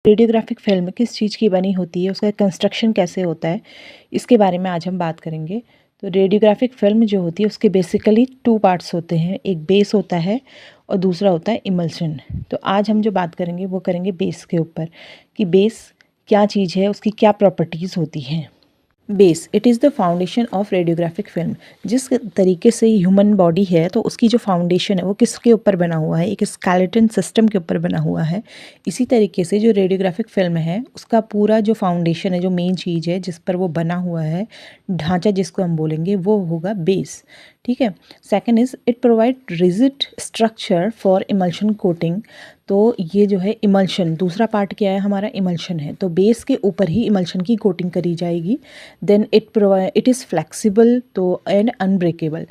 Radiographic film किस चीज़ की बनी होती है, उसका कंस्ट्रक्शन कैसे होता है, इसके बारे में आज हम बात करेंगे। तो रेडियोग्राफिक फिल्म जो होती है उसके बेसिकली 2 पार्ट्स होते हैं, एक बेस होता है और दूसरा होता है इमल्शन। तो आज हम जो बात करेंगे वो करेंगे बेस के ऊपर कि बेस क्या चीज़ है, उसकी क्या प्रॉपर्टीज़ होती हैं। Base it is the foundation of radiographic film. जिस तरीके से ह्यूमन बॉडी है तो उसकी जो फाउंडेशन है वो किसके ऊपर बना हुआ है, एक स्केलेटन सिस्टम के ऊपर बना हुआ है। इसी तरीके से जो रेडियोग्राफिक फिल्म है उसका पूरा जो फाउंडेशन है, जो मेन चीज़ है जिस पर वो बना हुआ है, ढांचा जिसको हम बोलेंगे, वो होगा बेस। ठीक है। Second is it provide rigid structure for emulsion coating. तो ये जो है इमल्शन, दूसरा पार्ट क्या है हमारा, इमल्शन है। तो बेस के ऊपर ही इमल्शन की कोटिंग करी जाएगी। देन इट इज़ फ्लेक्सिबल तो एंड अनब्रेकेबल।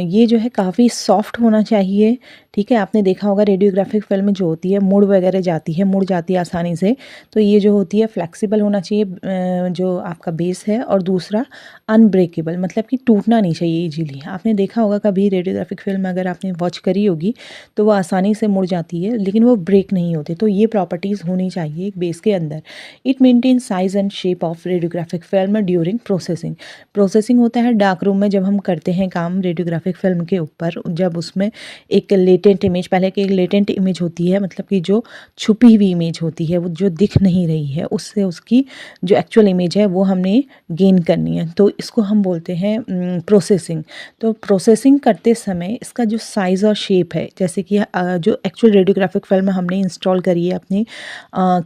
ये जो है काफ़ी सॉफ्ट होना चाहिए। ठीक है। आपने देखा होगा रेडियोग्राफिक फिल्म जो होती है मुड़ वगैरह जाती है, मुड़ जाती है आसानी से। तो ये जो होती है फ्लेक्सिबल होना चाहिए जो आपका बेस है, और दूसरा अनब्रेकेबल, मतलब कि टूटना नहीं चाहिए इजीली। आपने देखा होगा कभी रेडियोग्राफिक फिल्म अगर आपने वॉच करी होगी तो वो आसानी से मुड़ जाती है लेकिन वो ब्रेक नहीं होते। तो ये प्रॉपर्टीज़ होनी चाहिए एक बेस के अंदर। It maintain size and shape of radiographic film during processing. Processing होता है डार्क रूम में जब हम करते हैं काम रेडियोग्राफिक फिल्म के ऊपर, जब उसमें एक लेटेंट इमेज, पहले की एक लेटेंट इमेज होती है, मतलब कि जो छुपी हुई इमेज होती है, वो जो दिख नहीं रही है, उससे उसकी जो एक्चुअल इमेज है वो हमने गेन करनी है। तो इसको हम बोलते हैं प्रोसेसिंग। तो प्रोसेसिंग करते समय इसका जो साइज़ और शेप है, जैसे कि जो एक्चुअल रेडियोग्राफिक फिल्म हमने इंस्टॉल करी है अपनी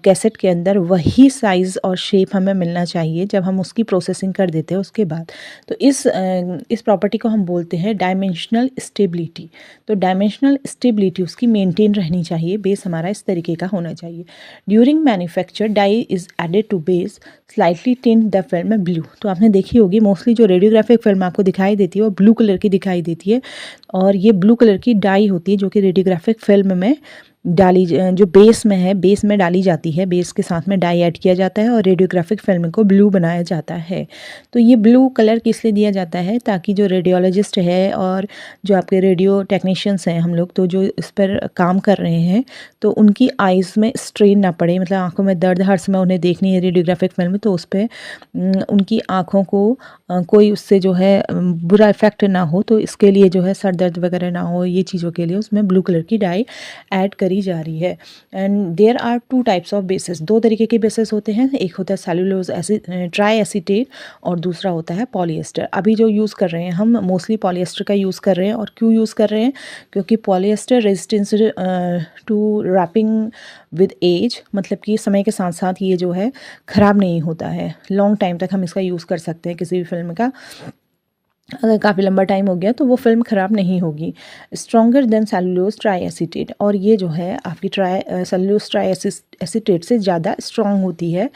कैसेट के अंदर, वही साइज़ और शेप हमें मिलना चाहिए जब हम उसकी प्रोसेसिंग कर देते हैं उसके बाद। तो इस प्रॉपर्टी को हम बोलते हैं डायमेंशनल स्टेबिलिटी। तो डायमेंशनल स्टेबिलिटी उसकी मेंटेन रहनी चाहिए। बेस हमारा इस तरीके का होना चाहिए। During manufacture dye is added to base slightly tint the film blue. तो आपने देखी होगी मोस्टली जो रेडियोग्राफिक फिल्म आपको दिखाई देती है वो ब्लू कलर की दिखाई देती है, और ये ब्लू कलर की डाई होती है जो कि रेडियोग्राफिक फिल्म में डाली, जो बेस में है, बेस में डाली जाती है। बेस के साथ में डाई ऐड किया जाता है और रेडियोग्राफिक फिल्म को ब्लू बनाया जाता है। तो ये ब्लू कलर किस लिए दिया जाता है, ताकि जो रेडियोलॉजिस्ट है और जो आपके रेडियो टेक्नीशियंस हैं हम लोग, तो जो इस पर काम कर रहे हैं, तो उनकी आइज़ में स्ट्रेन ना पड़े, मतलब आंखों में दर्द हर समय उन्हें देखनी है रेडियोग्राफिक फिल्म, तो उस पर उनकी आँखों को कोई उससे जो है बुरा इफ़ेक्ट ना हो, तो इसके लिए जो है सर दर्द वगैरह ना हो, ये चीज़ों के लिए उसमें ब्लू कलर की डाई ऐड करी जा रही है। And there are 2 types of bases. 2 तरीके के बेसिस होते हैं, एक होता है सेलुलोज ट्राई एसीटेट और दूसरा होता है पॉलिएस्टर। अभी जो यूज़ कर रहे हैं हम मोस्टली पॉलिएस्टर का यूज़ कर रहे हैं। और क्यों यूज़ कर रहे हैं, क्योंकि polyester resistance to warping with age, मतलब कि समय के साथ साथ ये जो है ख़राब नहीं होता है, लॉन्ग टाइम तक हम इसका यूज़ कर सकते हैं किसी भी फिल्म का। अगर काफ़ी लंबा टाइम हो गया तो वो फिल्म ख़राब नहीं होगी। Stronger than cellulose try acetate, और ये जो है आपकी सेलुलोज ट्राई एसीटेट से ज़्यादा स्ट्रॉन्ग होती है।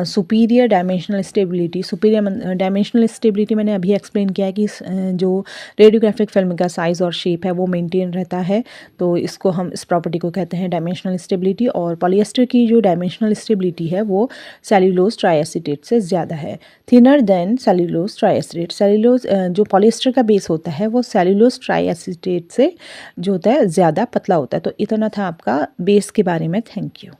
Superior dimensional stability, superior dimensional stability मैंने अभी एक्सप्लेन किया है कि जो रेडियोग्राफिक फिल्म का साइज़ और शेप है वो मेंटेन रहता है। तो इसको हम, इस प्रॉपर्टी को कहते हैं डायमेंशनल स्टेबिलिटी। और पॉलिएस्टर की जो डायमेंशनल स्टेबिलिटी है वो सेलुलोज ट्राई एसीटेट से ज़्यादा है। Thinner than cellulose try acetate, cellulose जो पॉलिएस्टर का बेस होता है वो सेलुलोज ट्राई एसीटेट से जो होता है ज़्यादा पतला होता है। तो इतना था आपका बेस के बारे में। Thank you.